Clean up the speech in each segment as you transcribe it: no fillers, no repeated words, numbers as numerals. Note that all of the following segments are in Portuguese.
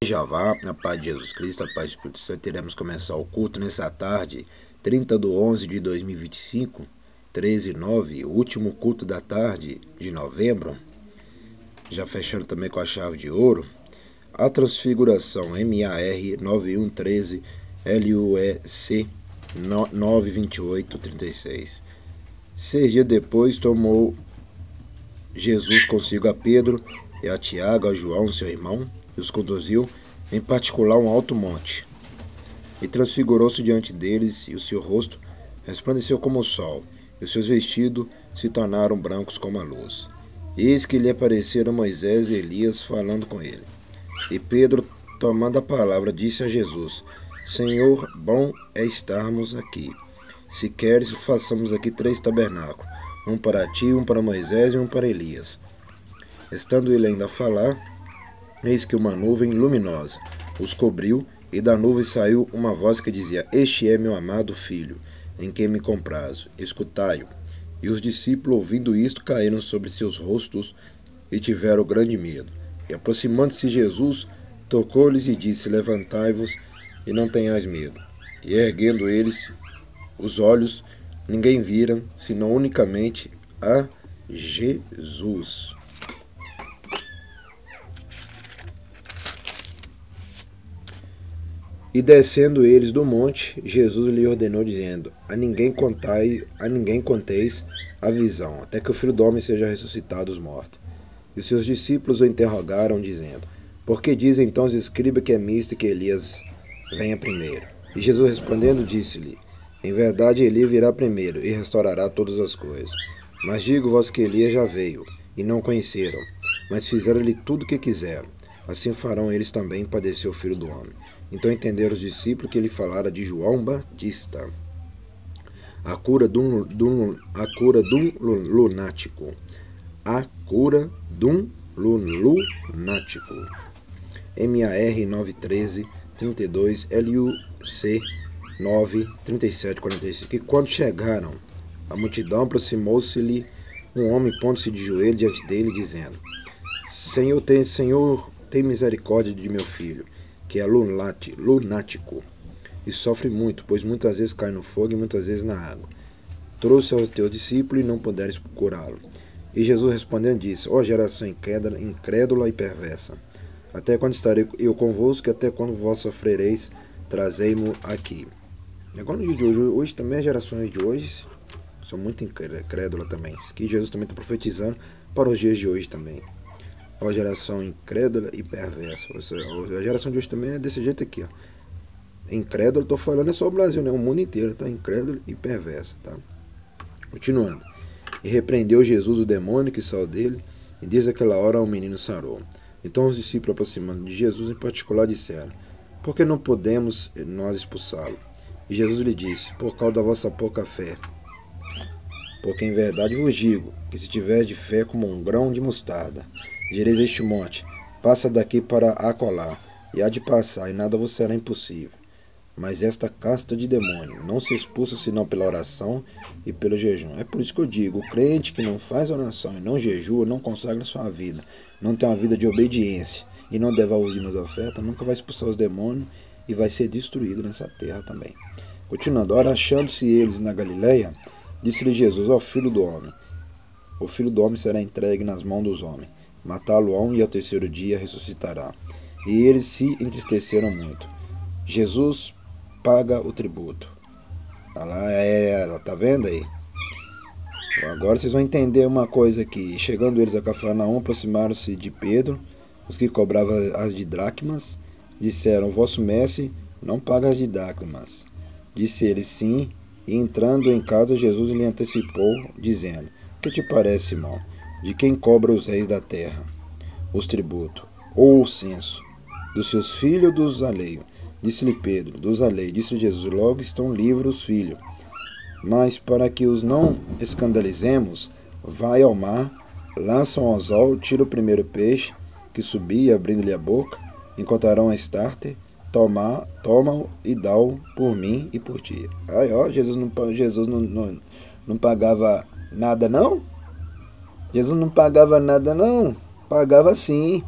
Jeová, na paz de Jesus Cristo, a paz do Espírito Santo, iremos começar o culto nessa tarde, 30/11 de 2025, 13/9, o último culto da tarde de novembro, já fechando também com a chave de ouro, a transfiguração MAR 9113 LUEC 92836. 6 dias depois, tomou Jesus consigo a Pedro e a Tiago, a João, seu irmão, e os conduziu, em particular, a um alto monte. E transfigurou-se diante deles, e o seu rosto resplandeceu como o sol, e os seus vestidos se tornaram brancos como a luz. Eis que lhe apareceram Moisés e Elias falando com ele. E Pedro, tomando a palavra, disse a Jesus: Senhor, bom é estarmos aqui. Se queres, façamos aqui 3 tabernáculos, um para ti, um para Moisés e um para Elias. Estando ele ainda a falar, eis que uma nuvem luminosa os cobriu, e da nuvem saiu uma voz que dizia: Este é meu amado filho, em quem me comprazo, escutai-o. E os discípulos, ouvindo isto, caíram sobre seus rostos e tiveram grande medo. E aproximando-se Jesus, tocou-lhes e disse: Levantai-vos e não tenhais medo. E erguendo eles os olhos, ninguém viram, senão unicamente a Jesus. E descendo eles do monte, Jesus lhe ordenou, dizendo: A ninguém conteis a visão, até que o Filho do Homem seja ressuscitado dos mortos. E os seus discípulos o interrogaram, dizendo: Por que dizem então os escribas que é misto e que Elias venha primeiro? E Jesus respondendo disse-lhe: Em verdade Elias virá primeiro e restaurará todas as coisas. Mas digo-vos que Elias já veio, e não conheceram, mas fizeram-lhe tudo o que quiseram. Assim farão eles também padecer o Filho do Homem. Então entenderam os discípulos que ele falara de João Batista, a cura de um lunático. A cura de um lunático. MAR 913 32 LUC 937 45. E quando chegaram, a multidão aproximou-se-lhe um homem, pondo-se de joelho diante dele, dizendo: Senhor, tem misericórdia de meu filho, que é lunático, e sofre muito, pois muitas vezes cai no fogo e muitas vezes na água. Trouxe ao teu discípulo e não puderes curá-lo. E Jesus respondendo disse: Ó geração incrédula e perversa, até quando estarei eu convosco, até quando vós sofrereis, trazei-mo aqui. Agora no dia de hoje também as gerações de hoje são muito incrédulas também. Isso que Jesus também está profetizando para os dias de hoje também. A geração incrédula e perversa. A geração de hoje também é desse jeito aqui, ó. Incrédulo, estou falando é só o Brasil, né? O mundo inteiro, tá? Incrédulo e perversa, tá? Continuando. E repreendeu Jesus o demônio que saiu dele, e desde aquela hora o menino sarou. Então os discípulos, aproximando de Jesus em particular, disseram: Por que não podemos nós expulsá-lo? E Jesus lhe disse: Por causa da vossa pouca fé. Porque em verdade vos digo, que se tiver de fé como um grão de mostarda, direis este monte: passa daqui para acolá, e há de passar, e nada vos será impossível. Mas esta casta de demônio não se expulsa senão pela oração e pelo jejum. É por isso que eu digo: o crente que não faz oração e não jejua, não consagra sua vida, não tem uma vida de obediência e não devolve os dízimos da oferta, nunca vai expulsar os demônios e vai ser destruído nessa terra também. Continuando. Ora, achando-se eles na Galileia, disse-lhe Jesus: Ó Filho do Homem, o Filho do Homem será entregue nas mãos dos homens, matá-lo-ão e ao terceiro dia ressuscitará. E eles se entristeceram muito. Jesus paga o tributo. Tá vendo aí? Agora vocês vão entender uma coisa aqui. Chegando eles a Cafarnaum, aproximaram-se de Pedro, os que cobravam as de dracmas, disseram: Vosso mestre não paga as de dracmas. Disse ele: Sim. E entrando em casa, Jesus lhe antecipou, dizendo: O que te parece, irmão? De quem cobra os reis da terra os tributos, ou o censo? Dos seus filhos ou dos alheios? Disse-lhe Pedro: Dos alheios. Disse Jesus: Logo estão livres os filhos. Mas para que os não escandalizemos, vai ao mar, lança um anzol, tira o primeiro peixe que subir, abrindo-lhe a boca, encontrarão a estarter, toma-o e dá-o por mim e por ti. Aí, ó, Jesus não pagava nada, não? Jesus não pagava nada, não? Pagava sim.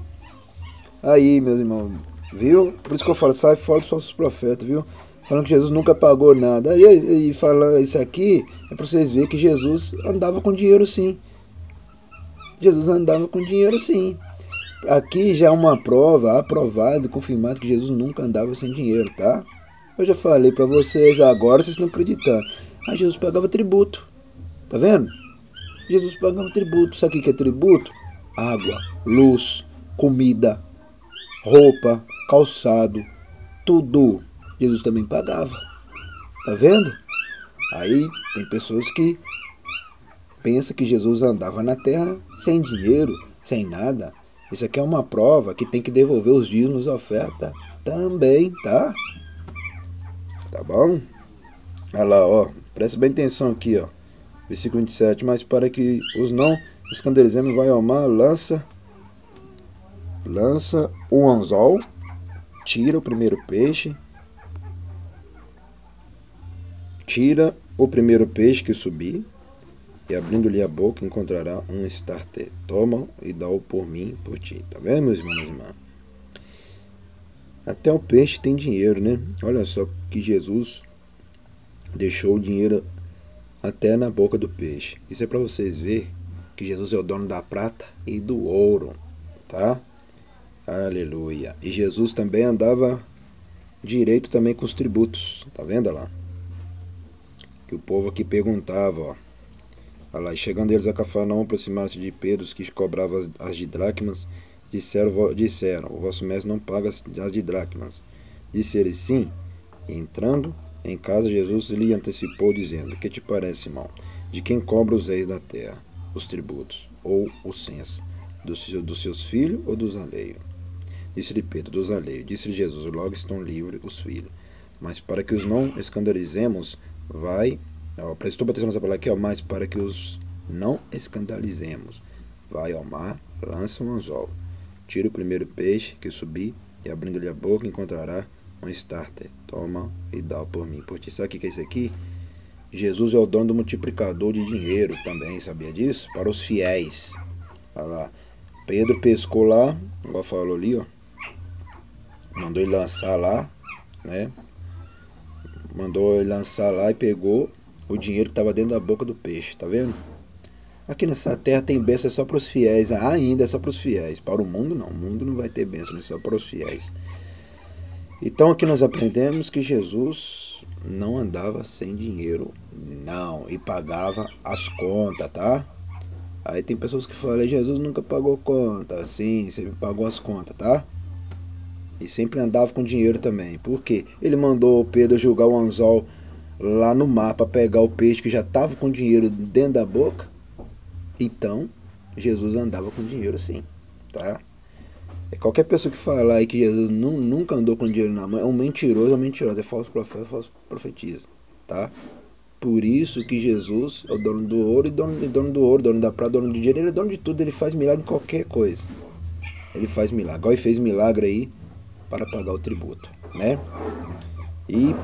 Aí, meus irmãos, Viu? Por isso que eu falo, sai fora dos falsos profetas, viu? Falando que Jesus nunca pagou nada. E falando isso aqui, é para vocês verem que Jesus andava com dinheiro sim. Jesus andava com dinheiro sim. Aqui já é uma prova, aprovado, confirmado que Jesus nunca andava sem dinheiro, tá? Eu já falei para vocês, agora vocês estão acreditando. Ah, Jesus pagava tributo. Tá vendo? Jesus pagava tributo. Sabe o que é tributo? Água, luz, comida, roupa, calçado, tudo. Jesus também pagava. Tá vendo? Aí tem pessoas que pensam que Jesus andava na terra sem dinheiro, sem nada. Isso aqui é uma prova que tem que devolver os dízimos e oferta também, tá? Tá bom? Olha lá, ó. Presta bem atenção aqui, ó. Versículo 27. Mas para que os não escandalizemos, vai ao mar, lança o anzol, tira o primeiro peixe, que subir, e abrindo-lhe a boca encontrará um estarter. Toma e dá-o por mim, por ti. Tá vendo, meus irmãos e irmãs? Até o peixe tem dinheiro, né? Olha só que Jesus deixou o dinheiro até na boca do peixe. Isso é para vocês verem que Jesus é o dono da prata e do ouro, tá? Aleluia. E Jesus também andava direito também com os tributos, tá vendo lá? Que o povo aqui perguntava, ó. Olha lá, e chegando eles a Cafarnaum, aproximaram-se de Pedro, os que cobravam as de dracmas, disseram, o vosso mestre não paga as de dracmas. Disse ele, sim. E entrando em casa, Jesus lhe antecipou, dizendo, que te parece, irmão? De quem cobra os reis da terra, os tributos, ou o censo? Dos seus filhos ou dos alheios? Disse-lhe Pedro, dos alheios. Disse-lhe Jesus, logo estão livres os filhos. Mas para que os não escandalizemos, vai... Prestou atenção nessa palavra aqui, ó, mas para que os não escandalizemos, vai ao mar, lança um anzol, tira o primeiro peixe que subir, e abrindo-lhe a boca encontrará um starter. Toma e dá por mim, por ti. Sabe o que é isso aqui? Jesus é o dono do multiplicador de dinheiro também, sabia disso? Para os fiéis. Olha lá, Pedro pescou lá, igual falou ali, ó, mandou ele lançar lá, né? Mandou ele lançar lá e pegou o dinheiro que estava dentro da boca do peixe, tá vendo? Aqui nessa terra tem bênção só para os fiéis, ainda é só para os fiéis. Para o mundo não, o mundo não vai ter bênção, é só para os fiéis. Então aqui nós aprendemos que Jesus não andava sem dinheiro, não, e pagava as contas, tá? Aí tem pessoas que falam, Jesus nunca pagou conta, sim, sempre pagou as contas, tá? E sempre andava com dinheiro também. Por quê? Ele mandou Pedro jogar o anzol lá no mar para pegar o peixe que já estava com dinheiro dentro da boca. Então, Jesus andava com dinheiro sim, tá? Qualquer pessoa que falar aí que Jesus nunca andou com dinheiro na mão é um mentiroso, é falso profeta, falso profetiza, tá? Por isso que Jesus é o dono do ouro e dono do ouro, dono da prata, dono do dinheiro, ele é dono de tudo, ele faz milagre em qualquer coisa. Ele faz milagre, igual ele fez milagre aí para pagar o tributo, né? E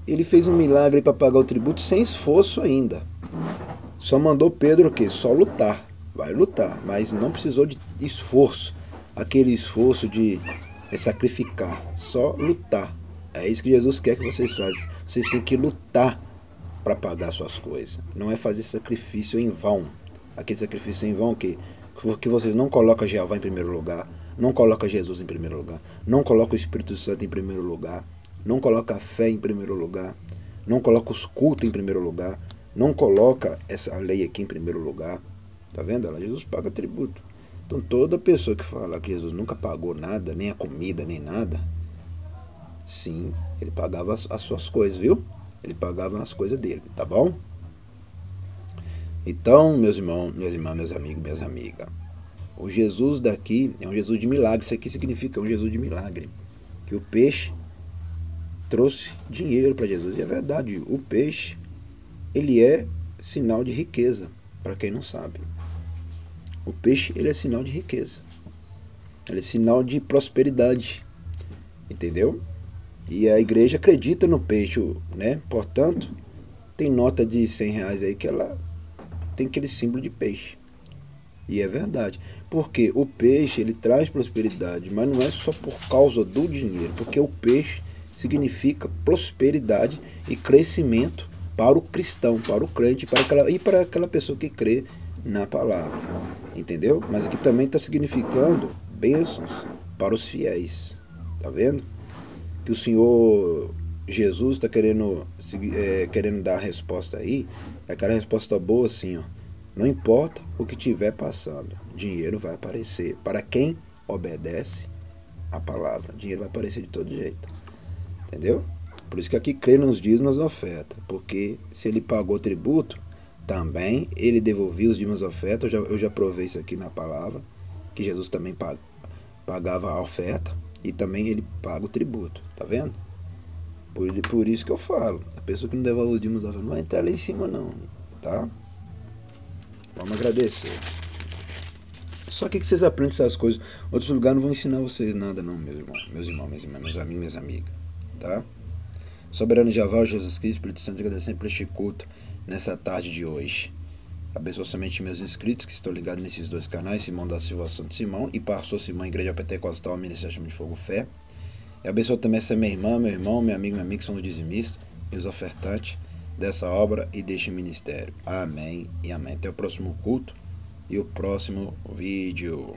ele fez um milagre para pagar o tributo sem esforço ainda. Só mandou Pedro o quê? Só lutar. Vai lutar, mas não precisou de esforço. Aquele esforço de sacrificar. Só lutar. É isso que Jesus quer que vocês façam. Vocês têm que lutar para pagar suas coisas. Não é fazer sacrifício em vão. Aquele sacrifício em vão que vocês não colocam Jeová em primeiro lugar. Não colocam Jesus em primeiro lugar. Não colocam o Espírito Santo em primeiro lugar. Não coloca a fé em primeiro lugar, não coloca os cultos em primeiro lugar, não coloca essa lei aqui em primeiro lugar, tá vendo? Ela, Jesus paga tributo. Então toda pessoa que fala que Jesus nunca pagou nada, nem a comida, nem nada, sim, ele pagava as suas coisas, viu? Ele pagava as coisas dele, tá bom? Então, meus irmãos, minhas irmãs, meus amigos, minhas amigas, o Jesus daqui é um Jesus de milagre. Isso aqui significa um Jesus de milagre, que o peixe trouxe dinheiro para Jesus. E é verdade, o peixe, ele é sinal de riqueza, para quem não sabe. O peixe, ele é sinal de riqueza. Ele é sinal de prosperidade. Entendeu? E a igreja acredita no peixe, né? Portanto, tem nota de R$100 aí que ela tem aquele símbolo de peixe. E é verdade. Porque o peixe, ele traz prosperidade, mas não é só por causa do dinheiro. Porque o peixe significa prosperidade e crescimento para o cristão, para o crente para aquela pessoa que crê na palavra. Entendeu? Mas aqui também está significando bênçãos para os fiéis. Tá vendo? Que o Senhor Jesus está querendo dar a resposta aí. É aquela resposta boa assim, ó. Não importa o que estiver passando, dinheiro vai aparecer. Para quem obedece a palavra, dinheiro vai aparecer de todo jeito. Entendeu? Por isso que aqui crê nos dízimos e ofertas. Porque se ele pagou tributo, também ele devolvia os dízimos e ofertas. Eu já provei isso aqui na palavra. Que Jesus também pagava a oferta. E também ele paga o tributo. Tá vendo? Por isso que eu falo. A pessoa que não devolve os dízimos e ofertas não vai entrar lá em cima não. Tá? Vamos agradecer. Só que vocês aprendem essas coisas. Outros lugares não vão ensinar vocês nada não, meus irmãos, minhas irmãs, meus amigos, minhas amigas. Tá? Soberano Jeová, Jesus Cristo, Espírito Santo, agradecendo por este culto nessa tarde de hoje. Abençoa somente meus inscritos que estão ligados nesses dois canais, Simão da Silva Santo Simão e Pastor Simão, Igreja Pentecostal, Ministério Chama de Fogo Fé. E abençoa também essa minha irmã, meu irmão, minha amiga, que são os dizimistas e os ofertantes dessa obra e deste ministério. Amém e amém. Até o próximo culto e o próximo vídeo.